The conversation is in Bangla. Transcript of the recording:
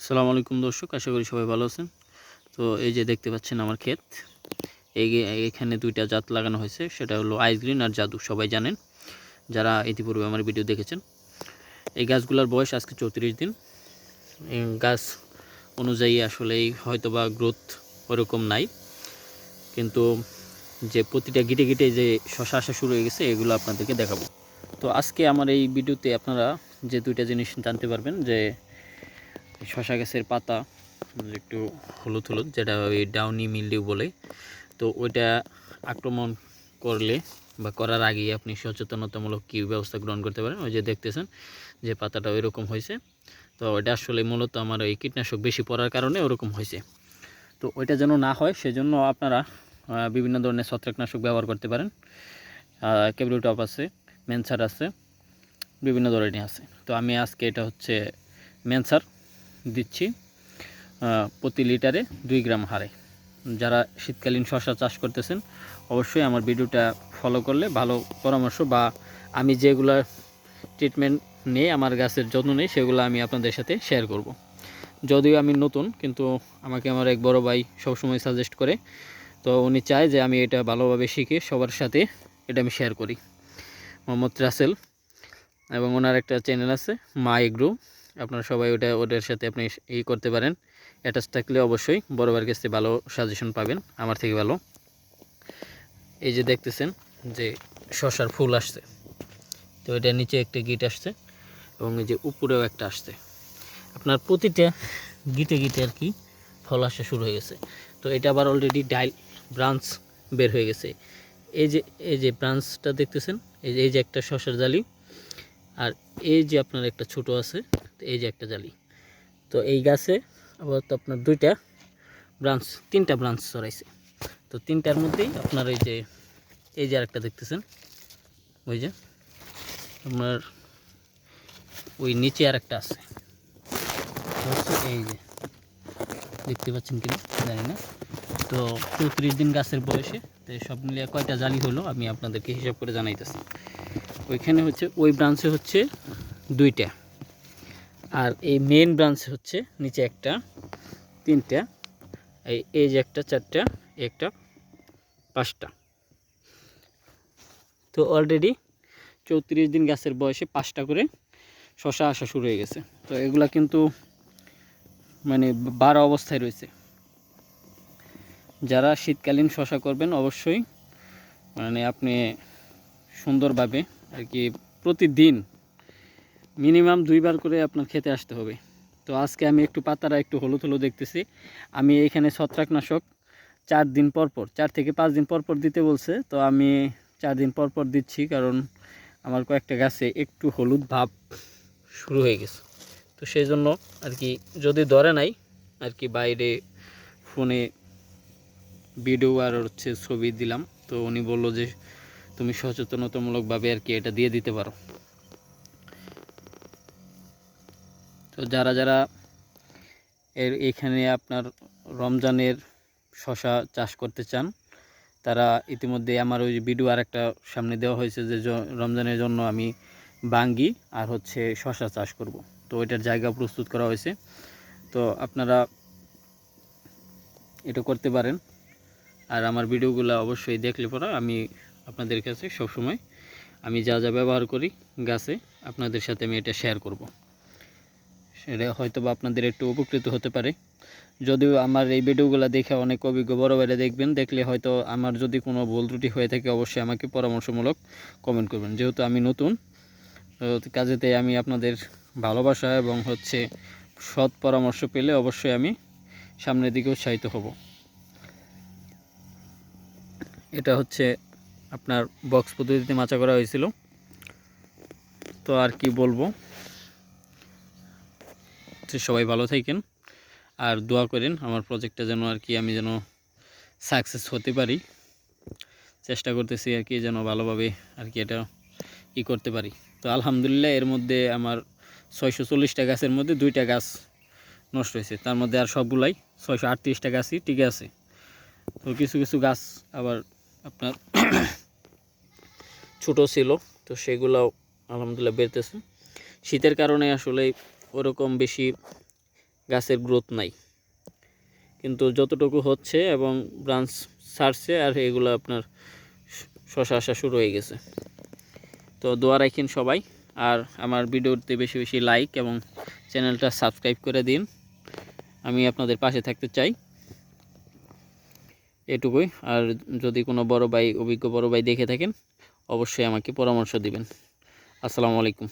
আসসালামু আলাইকুম দর্শক, আশা করি সবাই ভালো আছেন। তো এই যে দেখতে পাচ্ছেন আমার ক্ষেত, এখানে দুইটা জাত লাগানো হয়েছে, সেটা হলো আইস গ্রিন আর জাদু। সবাই জানেন যারা ইতিপূর্বে আমার ভিডিও দেখেছেন। এই গাছগুলোর বয়স আজকে 34 দিন। এই গাছ অনুযায়ী আসলেই হয়তোবা গ্রোথ ওরকম নাই, কিন্তু যে প্রতিটা গিটে গিটে যে শশা আসা শুরু হয়ে গেছে এগুলো আপনাদেরকে দেখাবো। তো আজকে আমার এই ভিডিওতে আপনারা যে দুইটা জিনিস জানতে পারবেন, যে শশা গাছের পাতা একটু হলুদ হলুদ, যেটা ওই ডাউনি মিলডিউ বলে, তো ওইটা আক্রমণ করলে বা করার আগেই আপনি সচেতনতামূলক কী ব্যবস্থা গ্রহণ করতে পারেন। ওই যে দেখতেছেন যে পাতাটা ওইরকম হয়েছে, তো ওইটা আসলে মূলত আমার ওই কীটনাশক বেশি পড়ার কারণে ওরকম হয়েছে। তো ওইটা যেন না হয় সেজন্য আপনারা বিভিন্ন ধরনের ছত্রাকনাশক ব্যবহার করতে পারেন। ক্যাব্রিটপ আছে, মেনসার আছে, বিভিন্ন ধরনের আছে। তো আমি আজকে এটা হচ্ছে মেনসার দিচ্ছি প্রতি লিটারে 2 গ্রাম হারে। যারা শীতকালীন শশা চাষ করতেছেন অবশ্যই আমার ভিডিওটা ফলো করলে ভালো পরামর্শ, বা আমি যেগুলো ট্রিটমেন্ট নিয়ে আমার গাছের যত্ন নেই সেগুলো আমি আপনাদের সাথে শেয়ার করব। যদিও আমি নতুন, কিন্তু আমাকে আমার এক বড় ভাই সবসময় সাজেস্ট করে, তো উনি চায় যে আমি এটা ভালোভাবে শিখে সবার সাথে এটা আমি শেয়ার করি। মোহাম্মদ রাসেল, এবং ওনার একটা চ্যানেল আছে মা এগ্রো, আপনারা সবাই ওটার সাথে আপনি করতে পারেন। অ্যাটাচ থাকলে অবশ্যই বড় ভাইয়ের কাছে ভালো সাজেশন পাবেন, আমার থেকে ভালো। এই যে দেখতেছেন যে শশার ফুল আসছে, তো এটার নিচে একটা গিট আসছে এবং এই যে উপরেও একটা আসছে। আপনার প্রতিটা গিটে গিটে আর কি ফল আসা শুরু হয়ে গেছে। তো এটা আবার অলরেডি ডাইল ব্রাঞ্চ বের হয়ে গেছে। এই যে ব্রাঞ্চটা দেখতেছেন, এই যে একটা শশার জালি, আর এই যে আপনার একটা ছোট আছে, এই যে একটা জালি। তো এই গাছে আবার তো আপনার তিনটা ব্রাঞ্চ ছড়াইছে। তো তিনটার মধ্যেই আপনার এই যে আরেকটা দেখতেছেন, ওই যে আপনার ওই নিচে আরেকটা আছে। এই যে দেখতে পাচ্ছেন কিনা জানি না। তো 34 দিন গাছের বয়সে, তো সব মিলিয়ে কয়টা জালি হলো আমি আপনাদেরকে হিসাব করে জানাইতেছি। ওইখানে হচ্ছে ওই ব্রাঞ্চে হচ্ছে 2টা, আর এই মেন ব্রাঞ্চে হচ্ছে নিচে একটা, 3টা, এই যে একটা 4টা, একটা 5টা। তো অলরেডি 34 দিন গাছের বয়সে 5টা করে শশা আসা শুরু হয়ে গেছে। তো এগুলা কিন্তু মানে 12 অবস্থায় রয়েছে। যারা শীতকালীন শশা করবেন অবশ্যই মানে আপনি সুন্দরভাবে আর কি প্রতিদিন মিনিমাম 2বার করে আপনার খেতে আসতে হবে। তো আজকে আমি একটু পাতারা একটু হলুদ হলুদ দেখতেছি। আমি এইখানে ছত্রাকনাশক 4 দিন পর পর, 4 থেকে 5 দিন পর পর দিতে বলছে, তো আমি 4 দিন পর পর দিচ্ছি, কারণ আমার কয়েকটা গাছে একটু হলুদ ভাব শুরু হয়ে গেছে। তো সেই জন্য আর কি, যদি ধরে নাই আর কি, বাইরে ফোনে ভিডিও আর হচ্ছে ছবি দিলাম, তো উনি বলল যে তুমি সচেতনতামূলকভাবে আর কি এটা দিয়ে দিতে পারো। তো যারা যারা এখানে আপনার রমজানের শশা চাষ করতে চান, তারা ইতিমধ্যে আমার ওই ভিডিও আর একটা সামনে দেওয়া হয়েছে যে রমজানের জন্য আমি বাঙ্গি আর হচ্ছে শশা চাষ করব। তো ওইটার জায়গা প্রস্তুত করা হয়েছে, তো আপনারা এটা করতে পারেন। আর আমার ভিডিওগুলো অবশ্যই দেখলে পরে আমি আপনাদের কাছে সবসময় আমি যা যা ব্যবহার করি গাছে আপনাদের সাথে আমি এটা শেয়ার করব। সেটা হয়তো বা আপনাদের একটু উপকৃত হতে পারে। যদিও আমার এই ভিডিওগুলো দেখে অনেক অভিজ্ঞ বড় ভাইরা দেখবেন, দেখলে হয়তো আমার যদি কোনো ভুল ত্রুটি হয়ে থাকে অবশ্যই আমাকে পরামর্শমূলক কমেন্ট করবেন। যেহেতু আমি নতুন, কাজেতে আমি আপনাদের ভালোবাসা এবং হচ্ছে সৎ পরামর্শ পেলে অবশ্যই আমি সামনের দিকে উৎসাহিত হব। এটা হচ্ছে আপনার বক্স পদ্ধতিতে মাচা করা হয়েছিল। তো আর কি বলবো, সবাই ভালো থাকেন আর দোয়া করেন আমার প্রজেক্টটা যেন আর কি আমি যেন সাকসেস হতে পারি। চেষ্টা করতেছি আর কি যেন ভালোভাবে আর কি এটা করতে পারি। তো আলহামদুলিল্লাহ এর মধ্যে আমার 640টা গাছের মধ্যে 2টা গাছ নষ্ট হয়েছে, তার মধ্যে আর সবগুলাই 638টা গাছই টিকে আছে। তো কিছু কিছু গাছ আবার আপনার ছোট ছিল, তো সেগুলোও আলহামদুলিল্লাহ বেরতেছে। শীতের কারণে আসলে ওরকম বেশি গাছের গ্রোথ নাই, কিন্তু যতটুকু হচ্ছে এবং ব্রাঞ্চ ছাড়ছে আর এগুলো আপনার শশা আসা শুরু হয়ে গেছে। তো দোয়া রাখেন সবাই, আর আমার ভিডিওতে বেশি বেশি লাইক এবং চ্যানেলটা সাবস্ক্রাইব করে দিন। আমি আপনাদের পাশে থাকতে চাই, এটুকুই। আর যদি কোনো বড় ভাই, অভিজ্ঞ বড় ভাই দেখে থাকেন, অবশ্যই আমাকে পরামর্শ দিবেন। আসসালামু আলাইকুম।